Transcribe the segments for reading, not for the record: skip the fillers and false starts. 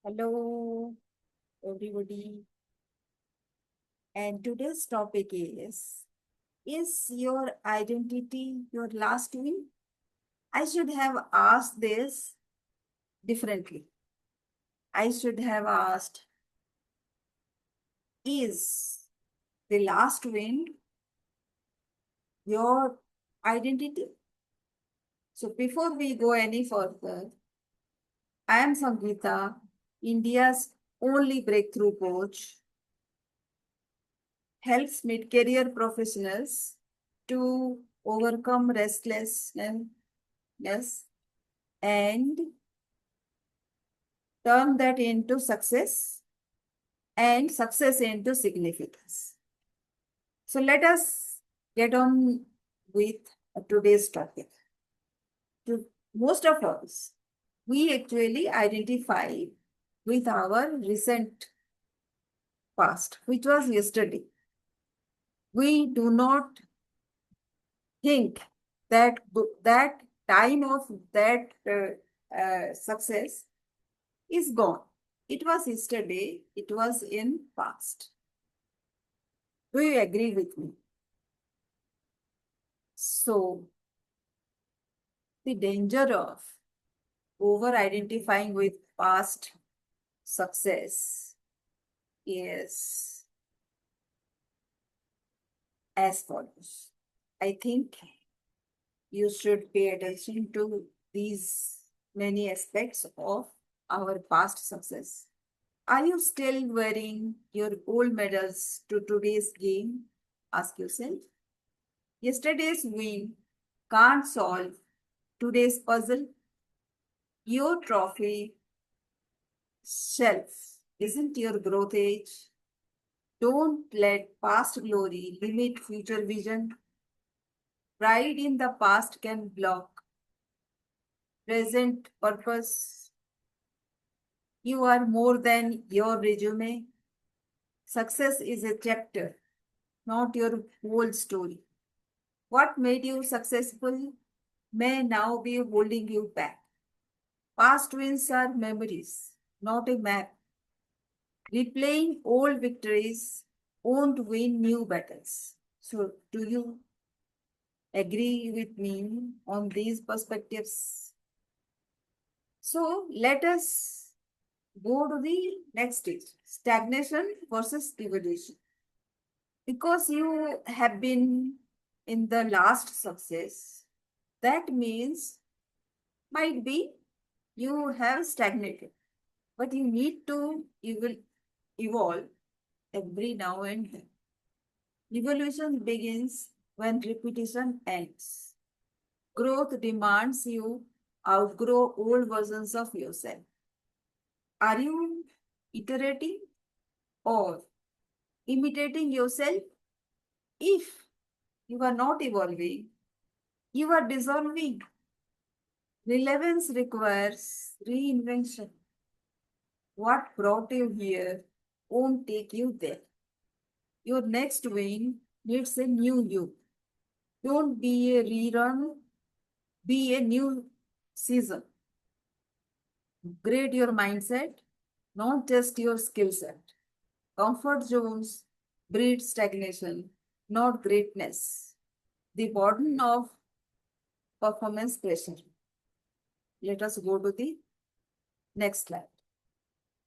Hello, everybody. And today's topic is your identity your last win? I should have asked this differently. I should have asked, is the last win your identity? So before we go any further, I am Sangeeta, India's only breakthrough coach, helps mid-career professionals to overcome restlessness and turn that into success and success into significance. So let us get on with today's topic. To most of us, we actually identify with our recent past, which was yesterday. We do not think that time of that success is gone. It was yesterday, it was in past. Do you agree with me? So, the danger of over identifying with past success is as follows. I think you should pay attention to these many aspects of our past success. Are you still wearing your gold medals to today's game? Ask yourself. Yesterday's win can't solve today's puzzle. Your trophy shelf isn't your growth age. Don't let past glory limit future vision. Pride in the past can block present purpose. You are more than your resume. Success is a chapter, not your whole story. What made you successful may now be holding you back. Past wins are memories, not a map. Replaying old victories won't win new battles. So, do you agree with me on these perspectives? So, let us go to the next stage, stagnation versus evolution. Because you have been in the last success, that means might be you have stagnated, but you need to evolve every now and then. Evolution begins when repetition ends. Growth demands you outgrow old versions of yourself. Are you iterating or imitating yourself? If you are not evolving, you are dissolving. Relevance requires reinvention. What brought you here won't take you there. Your next win needs a new you. Don't be a rerun, be a new season. Upgrade your mindset, not just your skill set. Comfort zones breed stagnation, not greatness. The burden of performance pressure. Let us go to the next slide.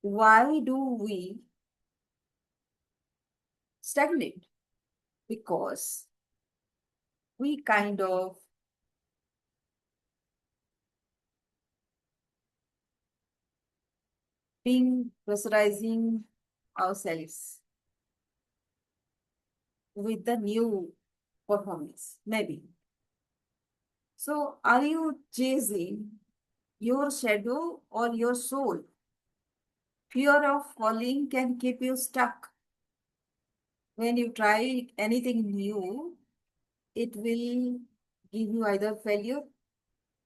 Why do we stagnate? Because we kind of being pressurizing ourselves with the new performance, maybe. So, are you chasing your shadow or your soul? Fear of falling can keep you stuck. When you try anything new, it will give you either failure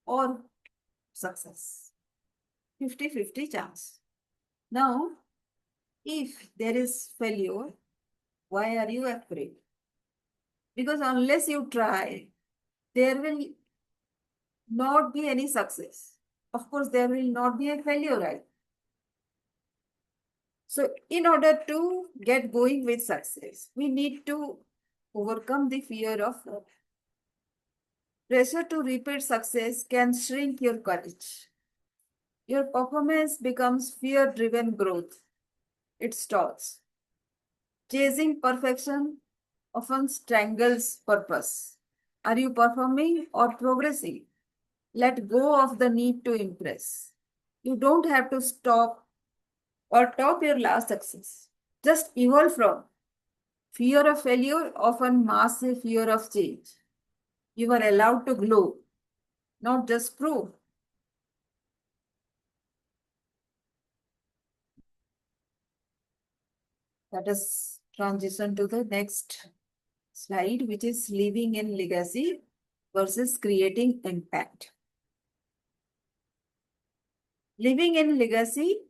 or success. 50-50 chance. Now, if there is failure, why are you afraid? Because unless you try, there will not be any success. Of course, there will not be a failure, right? So, in order to get going with success, we need to overcome the fear of failure. Pressure to repeat success can shrink your courage. Your performance becomes fear driven growth. It stalls. Chasing perfection often strangles purpose. Are you performing or progressing? Let go of the need to impress. You don't have to stop or top your last success. Just evolve from. Fear of failure often masks a fear of change. You are allowed to glow, not just prove. Let us transition to the next slide, which is living in legacy versus creating impact. Living in legacy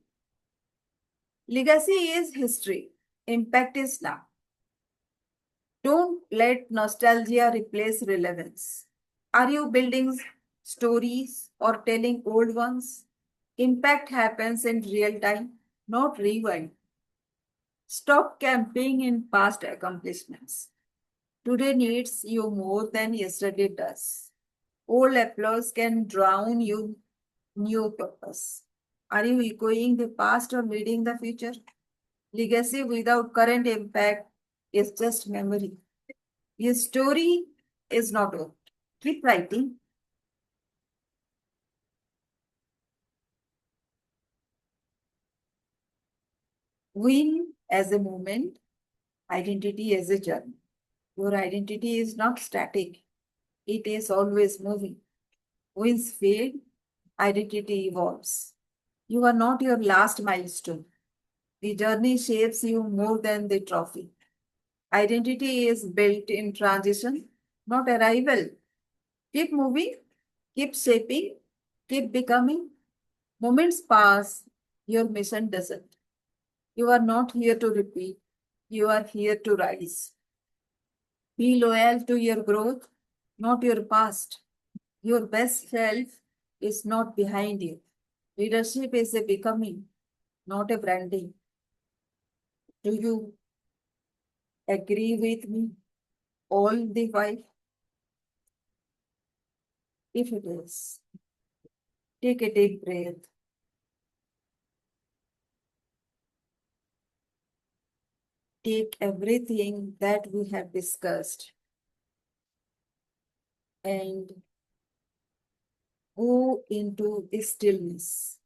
is history, impact is now. Don't let nostalgia replace relevance. Are you building stories or telling old ones? Impact happens in real time, not rewind. Stop camping in past accomplishments. Today needs you more than yesterday does. Old applause can drown you new purpose. Are you echoing the past or leading the future? Legacy without current impact is just memory. Your story is not over. Keep writing. Win as a movement, identity as a journey. Your identity is not static, it is always moving. Wins fade, identity evolves. You are not your last milestone. The journey shapes you more than the trophy. Identity is built in transition, not arrival. Keep moving, keep shaping, keep becoming. Moments pass, your mission doesn't. You are not here to repeat, you are here to rise. Be loyal to your growth, not your past. Your best self is not behind you. Leadership is a becoming, not a branding. Do you agree with me all the while? If it is, take a deep breath. Take everything that we have discussed and go into the stillness.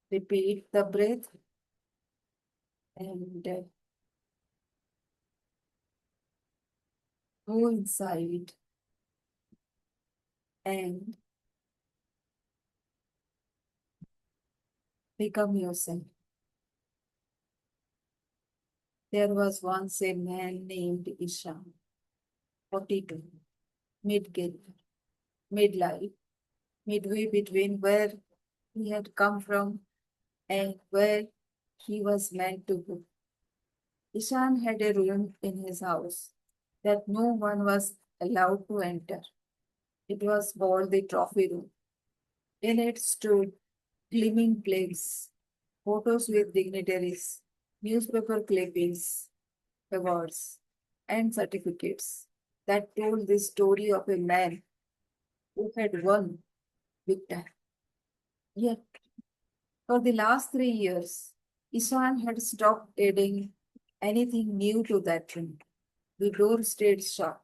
Repeat the breath and go inside and become yourself. There was once a man named Ishan, 42, mid-career, midlife, midway between where he had come from and where he was meant to go. Ishan had a room in his house that no one was allowed to enter. It was called the trophy room. In it stood gleaming plates, photos with dignitaries, newspaper clippings, awards, and certificates that told the story of a man who had won big time. Yet, for the last 3 years, Ishan had stopped adding anything new to that room. The door stayed shut,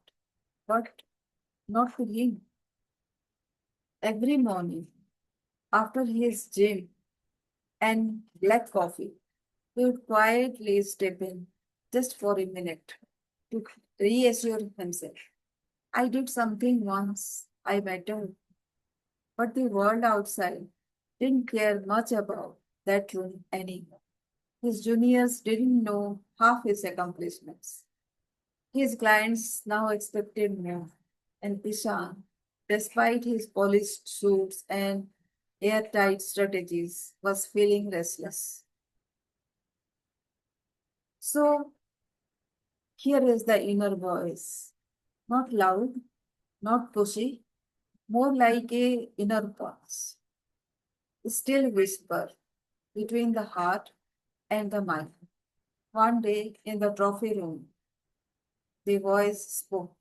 but not to him. Every morning, after his gym and black coffee, he would quietly step in just for a minute to reassure himself. I did something once, I mattered, but the world outside didn't care much about that room anymore. His juniors didn't know half his accomplishments. His clients now expected more, and Ishan, despite his polished suits and airtight strategies, was feeling restless. So here is the inner voice, not loud, not pushy, more like a inner pulse, still whisper between the heart and the mind. One day in the trophy room, the voice spoke.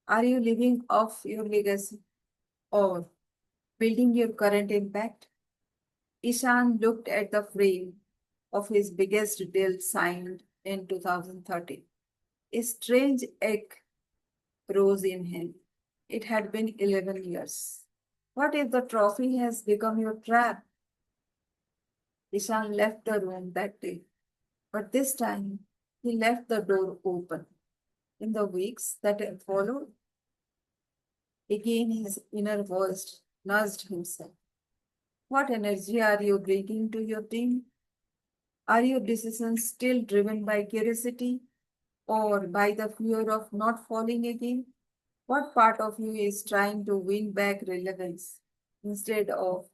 Are you living off your legacy or building your current impact? Ishan looked at the frame of his biggest deal signed in 2013. A strange ache rose in him. It had been 11 years. What if the trophy has become your trap? Ishan left the room that day, but this time he left the door open. In the weeks that followed, again his inner voice nudged himself. What energy are you bringing to your team? Are your decisions still driven by curiosity or by the fear of not falling again? What part of you is trying to win back relevance instead of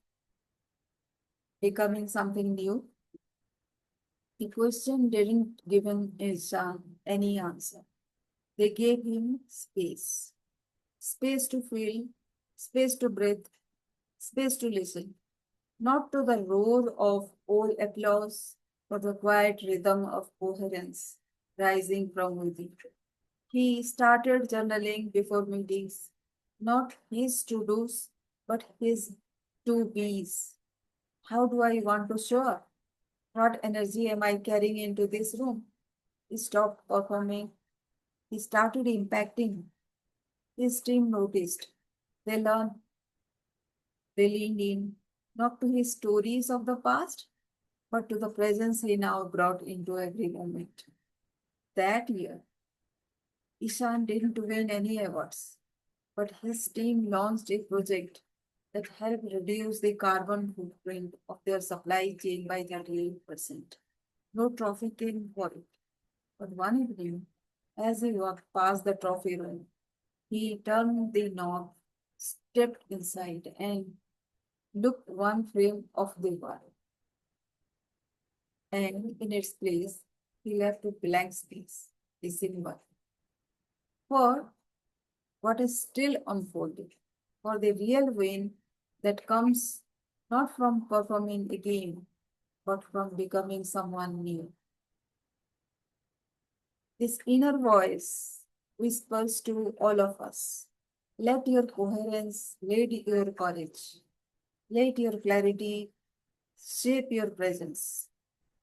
becoming something new? The question didn't give Ishan any answer. They gave him space. Space to feel, space to breathe, space to listen. Not to the roar of all applause, but the quiet rhythm of coherence rising from within. He started journaling before meetings, not his to dos, but his to be's. How do I want to show up? What energy am I carrying into this room? He stopped performing. He started impacting. His team noticed. They learned. They leaned in, not to his stories of the past, but to the presence he now brought into every moment. That year, Ishan didn't win any awards, but his team launched a project that helped reduce the carbon footprint of their supply chain by 38%. No trophy came for it, but one evening, as he walked past the trophy room, he turned the knob, stepped inside, and looked one frame of the wall. And in its place, he left a blank space, a symbol for what is still unfolding, for the real win that comes not from performing a game, but from becoming someone new. This inner voice whispers to all of us. Let your coherence lead your courage. Let your clarity shape your presence.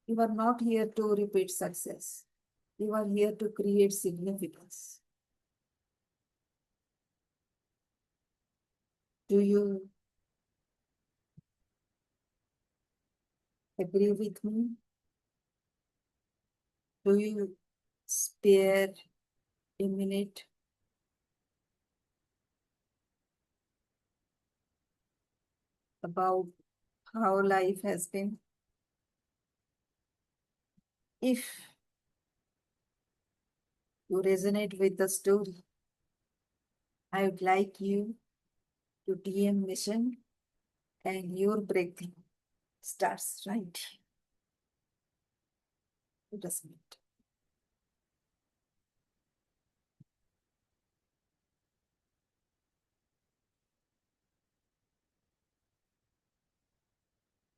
You are not here to repeat success. You are here to create significance. Do you agree with me? Do you spare a minute about how life has been? If you resonate with the story, I would like you to DM Mission and your breakthrough starts right. Let us meet.